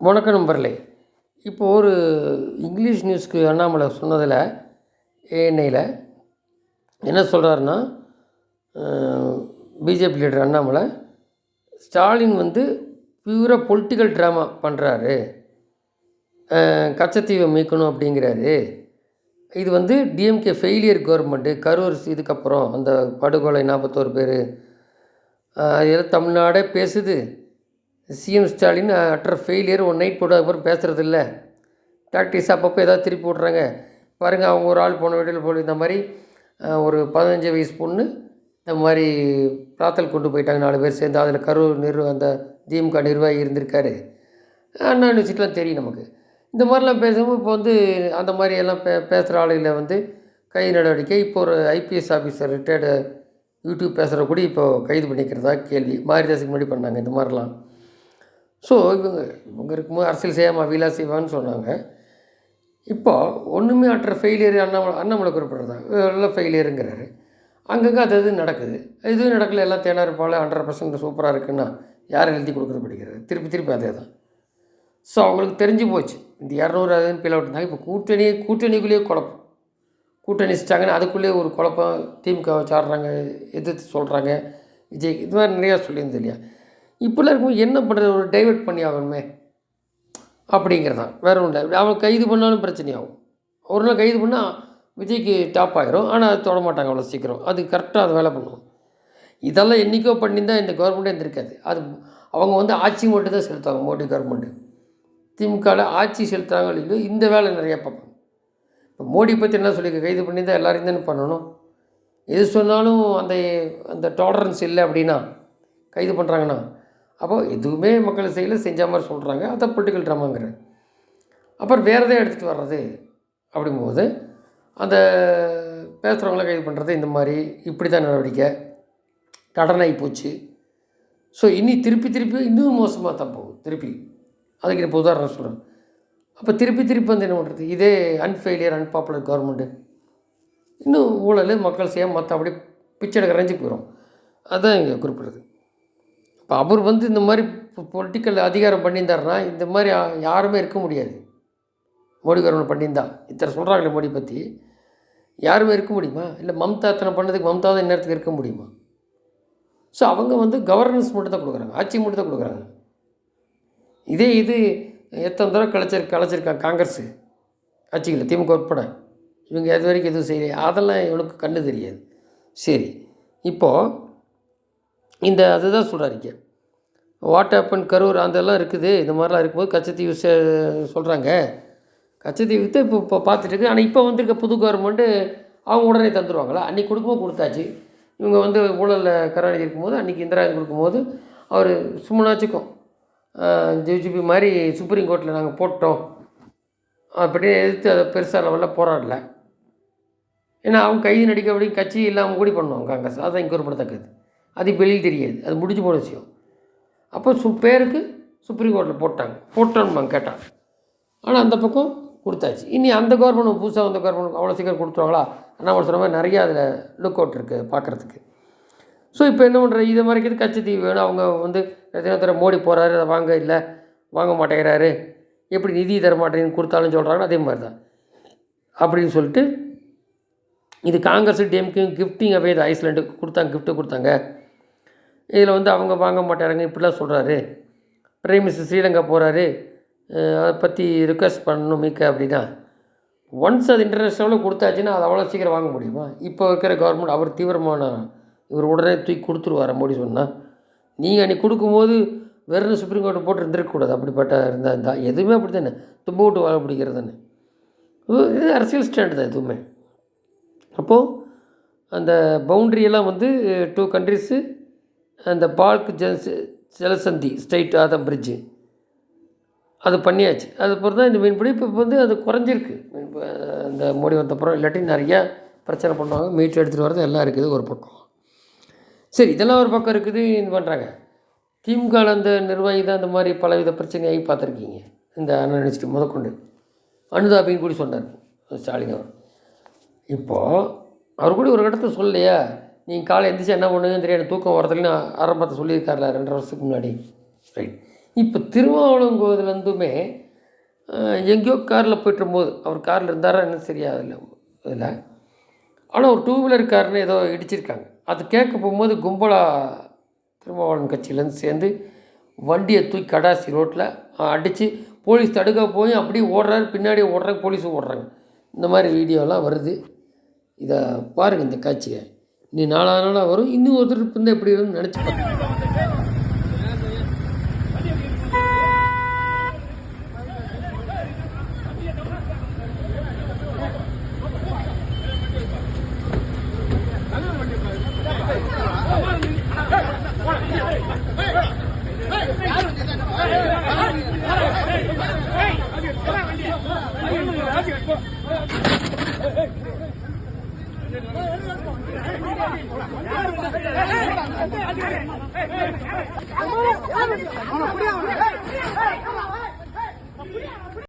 வணக்கம் நண்பர்களே. இப்போ ஒரு இங்கிலீஷ் நியூஸ்க்கு அண்ணாமலை சொன்னதில் ஏஎன்ஐயில் என்ன சொல்கிறாருன்னா, பிஜேபி லீடர் அண்ணாமலை ஸ்டாலின் பியூராக பொலிட்டிக்கல் ட்ராமா பண்ணுறாரு, கச்சத்தீவை மீட்கணும் அப்படிங்கிறாரு. இது டிஎம்கே ஃபெயிலியர் கவர்மெண்ட்டு. கரூர் இதுக்கப்புறம் அந்த படுகொலை 41 பேர் அதெல்லாம் தமிழ்நாடே பேசுது. CM Stalin utter failure one night போட்டு அதுக்கப்புறம் பேசுகிறதில்ல. டாக்டிஸ் அப்பப்போ ஏதாவது திருப்பி விட்றாங்க பாருங்கள். அவங்க ஒரு ஆள் போன வீட்டில் போய் இந்த மாதிரி ஒரு 15 வயசு பொண்ணு இந்த மாதிரி பிராத்தல் கொண்டு போயிட்டாங்க 4 பேர் சேர்ந்து. அதில் கரூர் அந்த திமுக நிர்வாகி இருந்திருக்காரு. அண்ணா யூனிவர்சிட்டிலாம் தெரியும் நமக்கு. இந்த மாதிரிலாம் பேசும்போது இப்போ அந்த மாதிரி எல்லாம் பேசுகிற ஆளுகளை கை நடவடிக்கை. இப்போ ஒரு ஐபிஎஸ் ஆஃபீஸர் ரிட்டையர்டு யூடியூப் பேசுகிற கூட இப்போது கைது பண்ணிக்கிறதா கேள்வி. மாரிதாஸுக்கு முன்னாடி பண்ணாங்க இந்த மாதிரிலாம். ஸோ இவங்க இருக்கும்போது அரசியல் செய்யாமல் வீலா செய்வான்னு சொன்னாங்க. இப்போ ஒன்றுமே அற்ற ஃபெயிலியர் அண்ணாமலை குறிப்பிட்றது எல்லாம் ஃபெயிலியருங்கிறாரு. அங்கங்கே அது நடக்குது. எதுவும் நடக்கல, எல்லாம் தேனார் போல் 100% சூப்பராக இருக்குன்னா யார் எழுதி கொடுக்குறது படிக்கிறது? திருப்பி அதே தான். ஸோ அவங்களுக்கு தெரிஞ்சு போச்சு இந்த 200 அதுன்னு பிள்ளை விட்டுருந்தாங்க. இப்போ கூட்டணிக்குள்ளேயே குழப்பம். கூட்டணி வச்சிட்டாங்கன்னு அதுக்குள்ளேயே ஒரு குழப்பம். திமுக சாடுறாங்க, எதிர்த்து சொல்கிறாங்க. விஜய் இது மாதிரி நிறையா சொல்லியிருந்தது இல்லையா? இப்போல்லாம் இருக்கும்போது என்ன பண்ணுறது? ஒரு டைவெர்ட் பண்ணி ஆகணுமே அப்படிங்கிறதான், வேறு ஒன்றும் இல்லை. அவன் கைது பண்ணாலும் பிரச்சனையாகும். ஒரு நாள் கைது பண்ணால் விஜய்க்கு டாப் ஆகிரும். ஆனால் அது தொட மாட்டாங்க அவ்வளோ சீக்கிரம். அது கரெக்டாக அது வேலை பண்ணுவோம். இதெல்லாம் என்றைக்கோ பண்ணியிருந்தால் இந்த கவர்மெண்ட்டே இருந்திருக்காது. அது அவங்க ஆட்சி மட்டும் தான் செலுத்துவாங்க. மோடி கவர்மெண்ட்டு திமுகவில் ஆட்சி செலுத்துகிறாங்க இல்லையோ இந்த வேலை நிறையா பார்ப்பாங்க. இப்போ மோடி பற்றி என்ன சொல்லியிருக்க, கைது பண்ணியிருந்தால் எல்லோரையும் தானே பண்ணணும். எது சொன்னாலும் அந்த அந்த டாலரன்ஸ் இல்லை அப்படின்னா கைது பண்ணுறாங்கன்னா அப்போது எதுவுமே மக்கள் செஞ்ச மாதிரி சொல்கிறாங்க. அதான் பொலிட்டிக்கல் ட்ராமாங்கிற. அப்புறம் வேறு எதாவது எடுத்துகிட்டு வர்றது அப்படிங்கும்போது அந்த பேசுகிறவங்கள கைது பண்ணுறது இந்த மாதிரி இப்படி தான் நடவடிக்கை கடனாகி போச்சு. ஸோ இனி திருப்பி இன்னும் மோசமாக தான் போகும். அதுக்கு இப்போ உதாரணம் சொல்கிறேன். அப்போ திருப்பி என்ன பண்ணுறது? இதே அன்பாப்புலர் கவர்மெண்ட்டு இன்னும் ஊழல் மக்கள் செய்ய மற்ற அப்படியே பிச்சை கரைஞ்சி போயிடும். அதுதான் இங்கே குறிப்பிடுறது. இப்போ அவர் இந்த மாதிரி பொலிட்டிக்கல் அதிகாரம் பண்ணியிருந்தாருன்னா இந்த மாதிரி யாருமே இருக்க முடியாது. மோடி கவர்மெண்ட் பண்ணியிருந்தா இத்தனை சொல்கிறாங்களே மோடி பற்றி, யாருமே இருக்க முடியுமா? இல்லை மம்தா இத்தனை பண்ணதுக்கு மம்தா தான் இந்நேரத்துக்கு இருக்க முடியுமா? ஸோ அவங்க கவர்னன்ஸ் மட்டும் தான் கொடுக்குறாங்க, ஆட்சி மட்டும் தான் கொடுக்குறாங்க. இது எத்தனை தடவை கலைச்சிருக்காங்க காங்கிரஸ் ஆட்சிகளில், திமுக உட்பட. இவங்க அது வரைக்கும் எதுவும் செய்யலையே. அதெல்லாம் இவனுக்கு கண்ணு தெரியாது. சரி, இப்போது அதுதான் சொல்கிறாருங்க. வாட் ஹேப்பன் கரூர் அதெல்லாம் இருக்குது. இந்த மாதிரிலாம் இருக்கும்போது கச்சத்தீவு சொல்கிறாங்க. கச்சத்தீவு இப்போ பார்த்துட்டு இருக்கு. ஆனால் இப்போ வந்திருக்க புது கவர்மெண்ட்டு அவங்க உடனே தந்துடுவாங்களா? அன்றைக்கி கொடுக்கும்போது கொடுத்தாச்சு. இவங்க ஊழலில் கருணாநிதி இருக்கும்போது அன்றைக்கி இந்திரா காந்தி கொடுக்கும்போது அவர் சும்மாச்சுக்கும் ஜிஜிபி மாதிரி சுப்ரீம் கோர்ட்டில் நாங்கள் போட்டோம் அப்படின்னு எதிர்த்து அதை பெருசாக லெவலில் போராடல. ஏன்னா அவங்க கைது நடிக்க அப்படி கட்சி இல்லாமல் கூடி பண்ணுவாங்க காங்கிரஸ். அதுதான் இங்கே குறிப்பிடத்தக்கது. அது வெளியில் தெரியாது, அது முடிஞ்சு போன விஷயம். அப்போ பேருக்கு சுப்ரீம் கோர்ட்டில் போட்டோன்னு கேட்டாங்க. ஆனால் அந்த பக்கம் கொடுத்தாச்சு. இனி அந்த கவர்மெண்ட் புதுசாக வந்த கவர்மெண்ட் அவ்வளோ சீக்கிரம் கொடுத்துருவாங்களா? அண்ணாமலை சொன்ன மாதிரி நிறையா அதில் லுக் அவுட் இருக்குது பார்க்குறதுக்கு. ஸோ இப்போ என்ன பண்ணுறது? இதை மாதிரி கச்சத்தீவு வேணும். அவங்க எத்தனை தடவை மோடி போகிறாரு, அதை வாங்க மாட்டேங்கிறாரு, எப்படி நிதி தர மாட்டேங்குன்னு கொடுத்தாலும் சொல்கிறாங்க. அதே மாதிரி தான் அப்படின்னு சொல்லிட்டு இது காங்கிரஸ் டிஎம்கே கிஃப்டிங் அவே ஐஸ்லாண்டுக்கு கொடுத்தாங்க. இதில் அவங்க வாங்க மாட்டாங்க இப்படிலாம் சொல்கிறாரு. பிரைம் மினிஸ்டர் ஸ்ரீலங்கா போகிறாரு, அதை பற்றி ரிக்வெஸ்ட் பண்ணணும் மீக்க அப்படின்னா. ஒன்ஸ் அது இன்டர்நேஷ்னலில் கொடுத்தாச்சுன்னா அது அவ்வளோ சீக்கிரம் வாங்க முடியுமா? இப்போ இருக்கிற கவர்மெண்ட் அவர் தீவிரமான இவர் உடனே தூக்கி கொடுத்துருவார் மோடி சொன்னால். நீங்கள் அன்றைக்கி கொடுக்கும்போது வெறும் சுப்ரீம் கோர்ட்டை போட்டு இருந்திருக்கக்கூடாது. அப்படிப்பட்ட இருந்தால் எதுவுமே அப்படி தானே, தும்ப விட்டு வாழ பிடிக்கிறதுன்னு. இது அரசியல் ஸ்டாண்டு தான் எதுவுமே. அப்போது அந்த பவுண்ட்ரியெல்லாம் 2 கண்ட்ரிஸு அந்த பால்க் ஜலசந்தி ஸ்ட்ரைட் ஆதம் பிரிட்ஜு அது பண்ணியாச்சு. அது பொறுத்து தான் இந்த மீன்பிடி இப்போ அது குறைஞ்சிருக்கு. இந்த மோடி வந்தப்புறம் இல்லாட்டி நிறையா பிரச்சனை பண்ணுவாங்க. மீட்டு எடுத்துகிட்டு வரது எல்லாம் இருக்குது ஒரு பக்கம். சரி, இதெல்லாம் ஒரு பக்கம் இருக்குது. இது பண்ணுறாங்க. திமுகவில் அந்த நிர்வாகி தான் இந்த மாதிரி பலவித பிரச்சனையாகி பார்த்துருக்கீங்க. இந்த நினச்சிட்டு முதற்கொண்டு அனுதாபின்னு கூட சொன்னார் ஸ்டாலின் அவர். இப்போது அவர் கூட ஒரு கட்டத்தை சொல்லலையா, நீங்கள் காலை எந்திரிச்சு என்ன பண்ணுங்கன்னு தெரியாது, தூக்கம் வரதுலன்னு ஆரம்பத்தை சொல்லியிருக்காருல 2 வருஷத்துக்கு முன்னாடி. ரைட். இப்போ திருமாவளவங்கோதுலேருந்துமே எங்கேயோ காரில் போய்ட்டுருக்கும்போது அவர் காரில் இருந்தாரா என்ன தெரியாதுல்ல இதில், ஆனால் ஒரு 2 வீலர் கார்னு ஏதோ இடிச்சிருக்காங்க. அது கேட்க போகும்போது கும்பலாக திருமாவளவன் கட்சியிலேருந்து சேர்ந்து வண்டியை தூக்கி கடாசி ரோட்டில் அடித்து போலீஸ் தடுக்க போய் அப்படியே ஓடுறாரு, பின்னாடி ஓடுறாங்க, போலீஸும் ஓடுறாங்க. இந்த மாதிரி வீடியோலாம் வருது. இதை பாருங்கள் இந்த காட்சியை. நீ நாளாக வரும். இன்னும் ஒருத்தர் இருந்தால் எப்படி இருக்குன்னு நினச்சி பாருங்க. Hey!